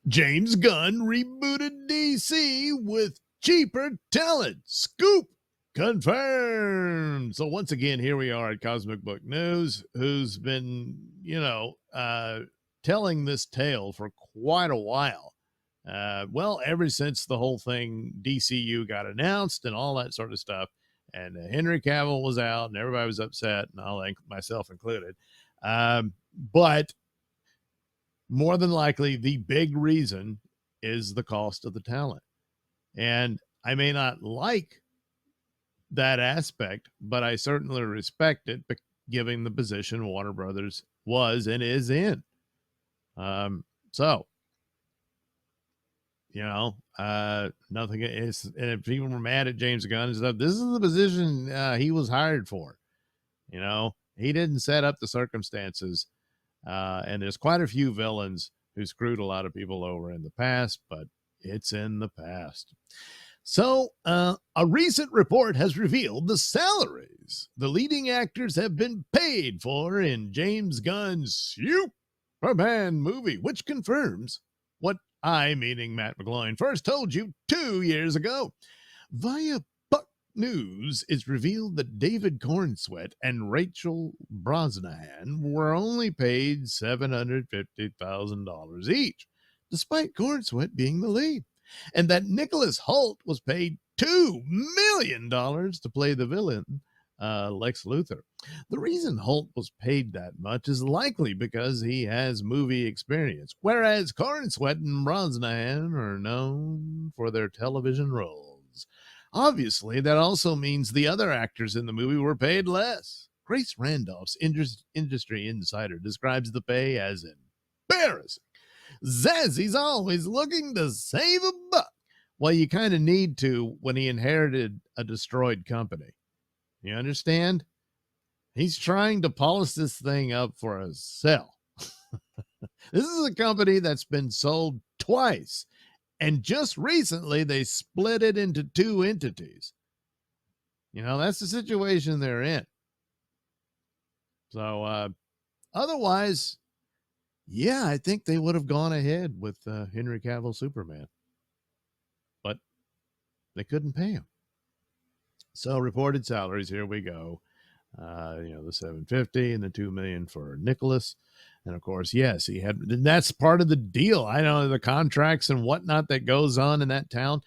James Gunn rebooted DC with cheaper talent. Scoop confirmed. So once again, here we are at Cosmic Book News, who's been, telling this tale for quite a while. Well, ever since the whole thing DCU got announced and all that sort of stuff, and Henry Cavill was out and everybody was upset, and all that, myself included. But more than likely, the big reason is the cost of the talent. And I may not like that aspect, but I certainly respect it, given the position Warner Brothers was and is in. So, nothing is, and if people were mad at James Gunn and stuff, this is the position he was hired for. He didn't set up the circumstances. And there's quite a few villains who screwed a lot of people over in the past, but it's in the past. So a recent report has revealed the salaries the leading actors have been paid for in James Gunn's Superman movie, which confirms what I, meaning Matt McGloin, first told you 2 years ago. Via News, it's revealed that David Cornsweet and Rachel Brosnahan were only paid $750,000 each, despite Cornsweet being the lead, and that Nicholas Hoult was paid $2 million to play the villain, Lex Luthor. The reason Hoult was paid that much is likely because he has movie experience, whereas Cornsweet and Brosnahan are known for their television roles. Obviously, that also means the other actors in the movie were paid less. Grace Randolph's industry insider describes the pay as embarrassing. Zazzy's always looking to save a buck. Well, you kind of need to when he inherited a destroyed company. You understand? He's trying to polish this thing up for a sell. This is a company that's been sold twice. And just recently, they split it into two entities. That's the situation they're in. So, otherwise, yeah, I think they would have gone ahead with Henry Cavill Superman. But they couldn't pay him. So, reported salaries, here we go. The $750,000 and the $2 million for Nicholas. And of course, yes, and that's part of the deal. I know the contracts and whatnot that goes on in that town.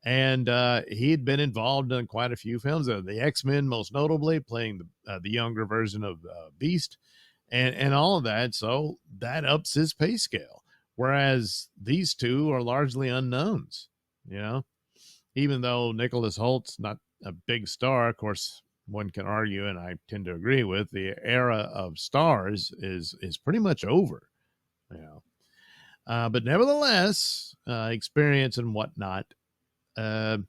And he had been involved in quite a few films, the X-Men, most notably, playing the younger version of Beast and all of that. So that ups his pay scale. Whereas these two are largely unknowns, even though Nicholas Holt's not a big star. Of course, one can argue, and I tend to agree with, the era of stars is pretty much over, but nevertheless, experience and whatnot, and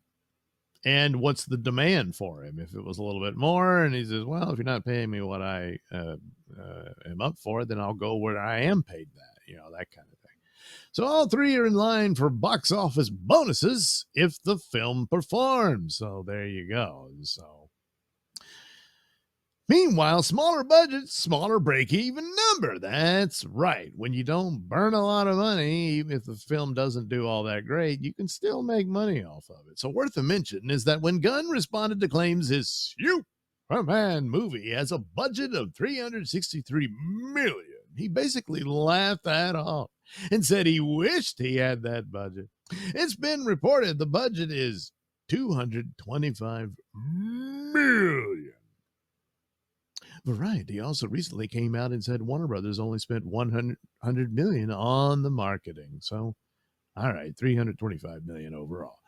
what's the demand for him? If it was a little bit more, and he says, well, if you're not paying me what I am up for, then I'll go where I am paid that, that kind of thing. So all three are in line for box office bonuses if the film performs. So there you go. So meanwhile, smaller budgets, smaller break-even number. That's right. When you don't burn a lot of money, even if the film doesn't do all that great, you can still make money off of it. So worth a mention is that when Gunn responded to claims his Superman movie has a budget of $363 million, he basically laughed that off and said he wished he had that budget. It's been reported the budget is $225 million. Variety also recently came out and said Warner Brothers only spent $100 million on the marketing. So, all right, $325 million overall.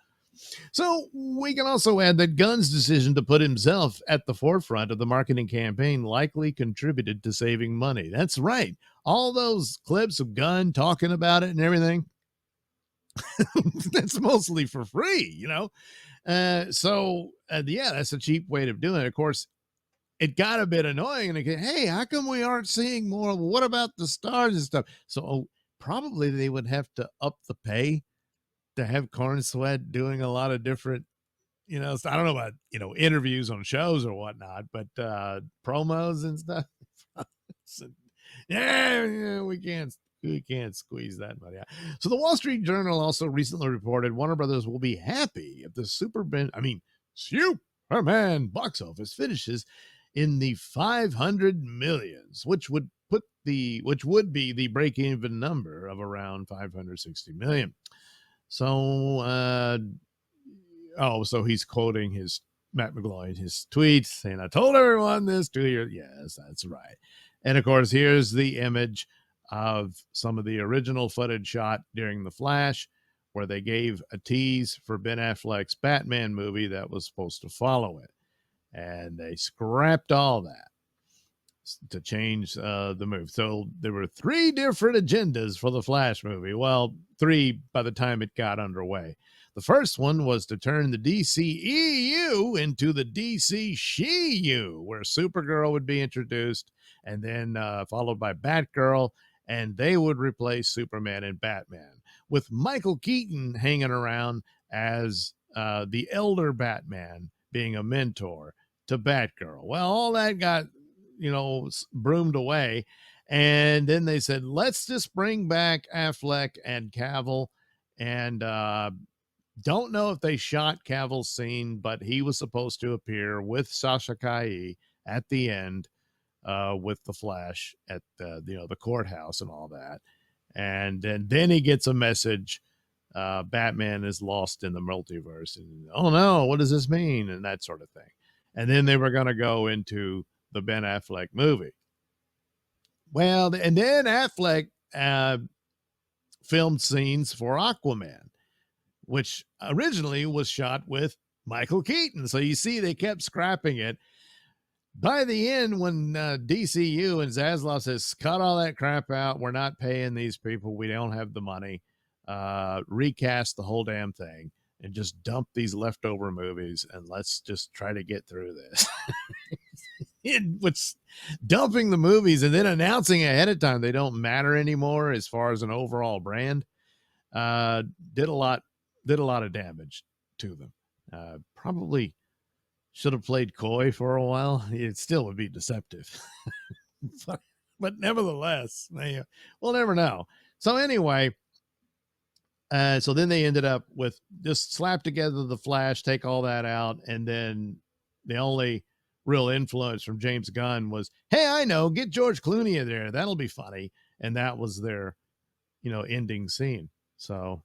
So we can also add that Gunn's decision to put himself at the forefront of the marketing campaign likely contributed to saving money. That's right. All those clips of Gunn talking about it and everything, that's mostly for free, yeah, that's a cheap way of doing it. Of course, it got a bit annoying, and hey, how come we aren't seeing more? What about the stars and stuff? So probably they would have to up the pay to have Cornsweet doing a lot of different, I don't know about, interviews on shows or whatnot, but promos and stuff. Yeah, we can't We can't squeeze that money out. So the Wall Street Journal also recently reported Warner Brothers will be happy if the Superman box office finishes in the 500 millions, which would be the break-even number of around 560 million. So, so he's quoting Matt McGloin, his tweet saying, "I told everyone this 2 years." Yes, that's right. And of course, here's the image of some of the original footage shot during The Flash, where they gave a tease for Ben Affleck's Batman movie that was supposed to follow it. And they scrapped all that to change the move. So there were 3 different agendas for the Flash movie. Well, 3 by the time it got underway. The first one was to turn the DCEU into the DCSHU, where Supergirl would be introduced, and then followed by Batgirl, and they would replace Superman and Batman, with Michael Keaton hanging around as the elder Batman, being a mentor to Batgirl. Well, all that got, broomed away. And then they said, let's just bring back Affleck and Cavill. And don't know if they shot Cavill's scene, but he was supposed to appear with Sasha Calle at the end with the Flash at the courthouse and all that. And then he gets a message. Batman is lost in the multiverse. And, oh no, what does this mean? And that sort of thing. And then they were going to go into the Ben Affleck movie. Well, and then Affleck filmed scenes for Aquaman, which originally was shot with Michael Keaton. So you see, they kept scrapping it. By the end, when DCU and Zaslav says, cut all that crap out, we're not paying these people, we don't have the money, recast the whole damn thing and just dump these leftover movies and let's just try to get through this. It's dumping the movies and then announcing ahead of time they don't matter anymore as far as an overall brand, did a lot of damage to them. Probably should have played coy for a while. It still would be deceptive. but nevertheless, we'll never know. So anyway, so then they ended up with just slap together the Flash, take all that out, and then the only real influence from James Gunn was, hey, I know, get George Clooney in there. That'll be funny. And that was their, ending scene. So,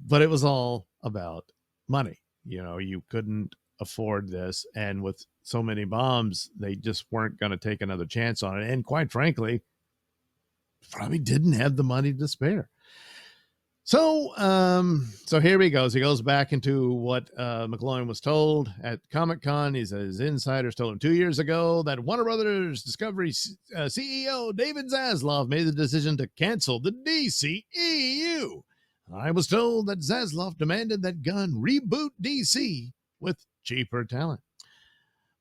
but it was all about money. You couldn't afford this. And with so many bombs, they just weren't going to take another chance on it. And quite frankly, probably didn't have the money to spare. So here he goes. He goes back into what McGloin was told at Comic-Con. He says insiders told him 2 years ago that Warner Brothers Discovery CEO David Zaslav made the decision to cancel the DCEU. I was told that Zaslav demanded that Gunn reboot DC with cheaper talent.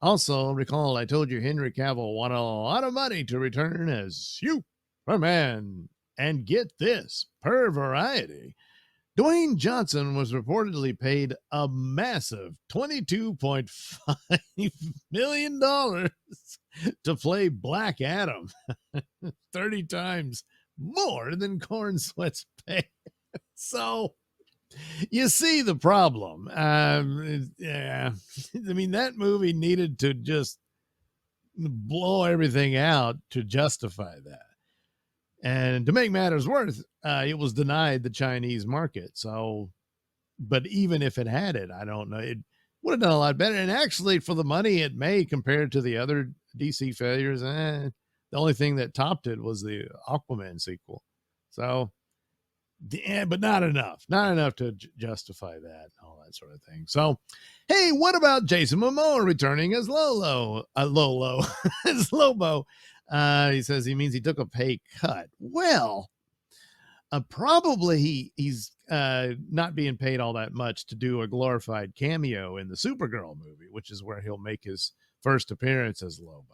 Also, recall I told you Henry Cavill wanted a lot of money to return as Superman. And get this, per Variety, Dwayne Johnson was reportedly paid a massive $22.5 million to play Black Adam, 30 times more than Cornsweat's pay. So you see the problem. Yeah, I mean, that movie needed to just blow everything out to justify that. And to make matters worse, it was denied the Chinese market. So, but even if it had it, I don't know, it would have done a lot better. And actually, for the money it made compared to the other DC failures, the only thing that topped it was the Aquaman sequel. So, but not enough to justify that and all that sort of thing. So, hey, what about Jason Momoa returning as Lolo, as Lobo? He says he means he took a pay cut. Well, probably he's not being paid all that much to do a glorified cameo in the Supergirl movie, which is where he'll make his first appearance as Lobo.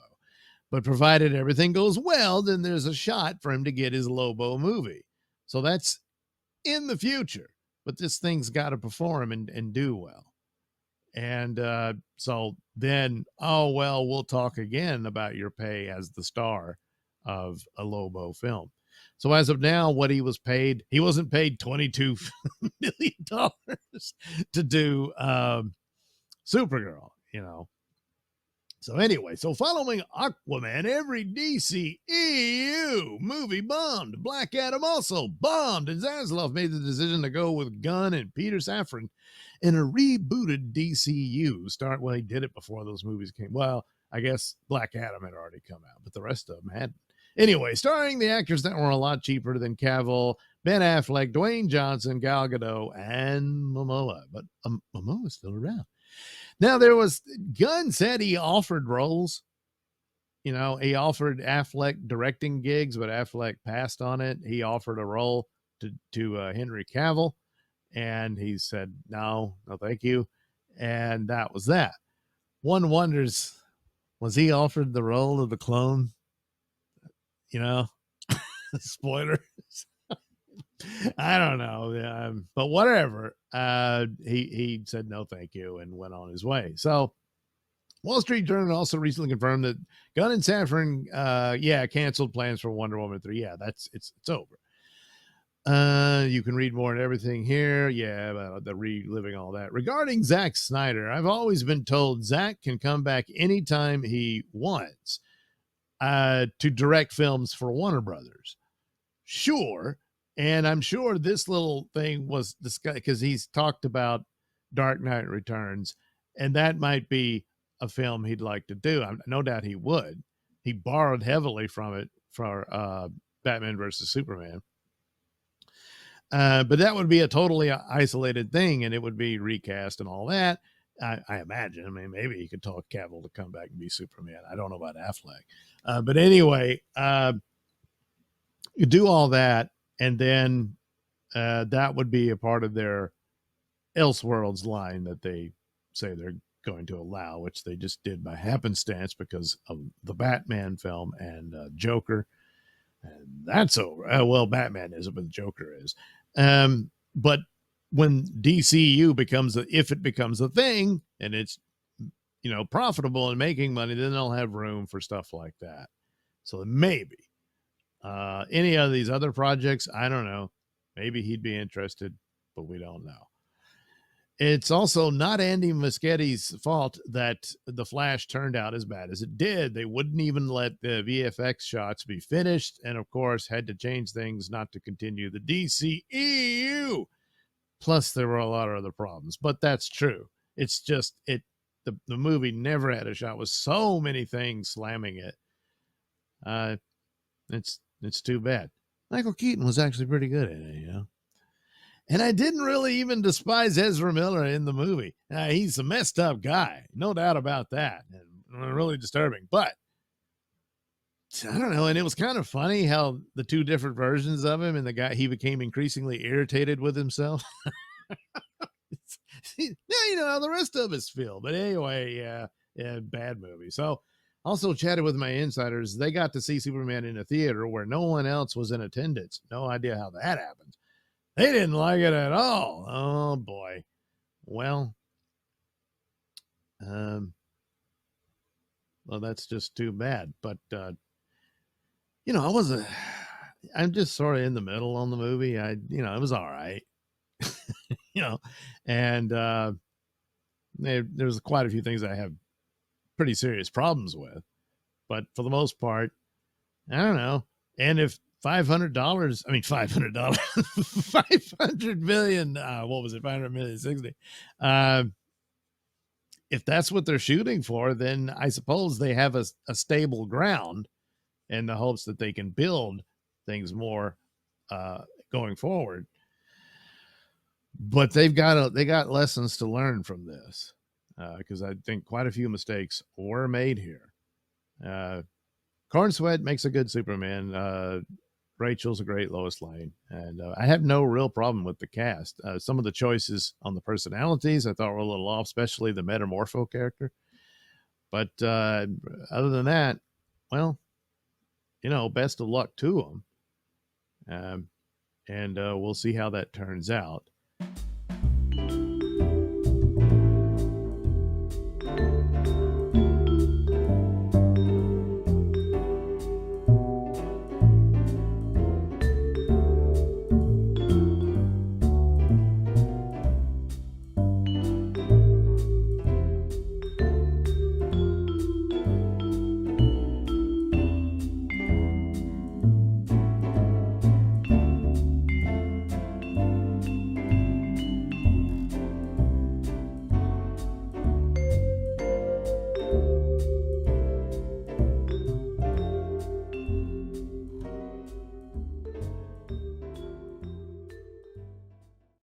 But provided everything goes well, then there's a shot for him to get his Lobo movie. So that's in the future. But this thing's got to perform and do well. And so then, oh, well, we'll talk again about your pay as the star of a Lobo film. So as of now, what he was paid, he wasn't paid $22 million to do Supergirl, you know. So anyway, so following Aquaman, every DCEU movie bombed. Black Adam also bombed, and Zaslav made the decision to go with Gunn and Peter Safran in a rebooted DCU. Well, he did it before those movies came. Well, I guess Black Adam had already come out, but the rest of them hadn't. Anyway, starring the actors that were a lot cheaper than Cavill, Ben Affleck, Dwayne Johnson, Gal Gadot, and Momoa. But Momoa's still around. Now, Gunn said he offered roles. You know, he offered Affleck directing gigs, but Affleck passed on it. He offered a role to Henry Cavill, and he said, no, thank you. And that was that. One wonders, was he offered the role of the clone? You know, spoilers. I don't know, but whatever. He said no, thank you, and went on his way. So, Wall Street Journal also recently confirmed that Gunn and Safran, canceled plans for Wonder Woman 3. Yeah, it's over. You can read more and everything here. Yeah, about the reliving all that. Regarding Zack Snyder, I've always been told Zack can come back anytime he wants to direct films for Warner Brothers. Sure. And I'm sure this little thing was discussed because he's talked about Dark Knight Returns, and that might be a film he'd like to do. No doubt he would. He borrowed heavily from it for Batman versus Superman. But that would be a totally isolated thing, and it would be recast and all that. I imagine. I mean, maybe he could talk Cavill to come back and be Superman. I don't know about Affleck. But anyway, you do all that. And then that would be a part of their Elseworlds line that they say they're going to allow, which they just did by happenstance because of the Batman film and Joker. And that's over. Well, Batman isn't, but Joker is. But when DCU if it becomes a thing and it's, profitable and making money, then they'll have room for stuff like that. So maybe. Any of these other projects, I don't know. Maybe he'd be interested, but we don't know. It's also not Andy Muschietti's fault that The Flash turned out as bad as it did. They wouldn't even let the VFX shots be finished, and of course had to change things not to continue the DCEU. Plus, there were a lot of other problems, but that's true. It's just the movie never had a shot with so many things slamming it. It's too bad. Michael Keaton was actually pretty good in it, And I didn't really even despise Ezra Miller in the movie. He's a messed up guy, no doubt about that, and really disturbing. But I don't know, and it was kind of funny how the two different versions of him, and he became increasingly irritated with himself. The rest of us feel. But anyway, yeah, bad movie. So. Also chatted with my insiders. They got to see Superman in a theater where no one else was in attendance. No idea how that happened. They didn't like it at all. Oh, boy. Well, that's just too bad. But, I'm just sort of in the middle on the movie. It was all right. And there's quite a few things I have pretty serious problems with, but for the most part, I don't know. And if $500 million, what was it? 500 million, 60. If that's what they're shooting for, then I suppose they have a stable ground in the hopes that they can build things more going forward. But they got lessons to learn from this. Because I think quite a few mistakes were made here. Corn Sweat makes a good Superman. Rachel's a great Lois Lane. And I have no real problem with the cast. Some of the choices on the personalities I thought were a little off, especially the Metamorpho character. But other than that, well, best of luck to them. And we'll see how that turns out.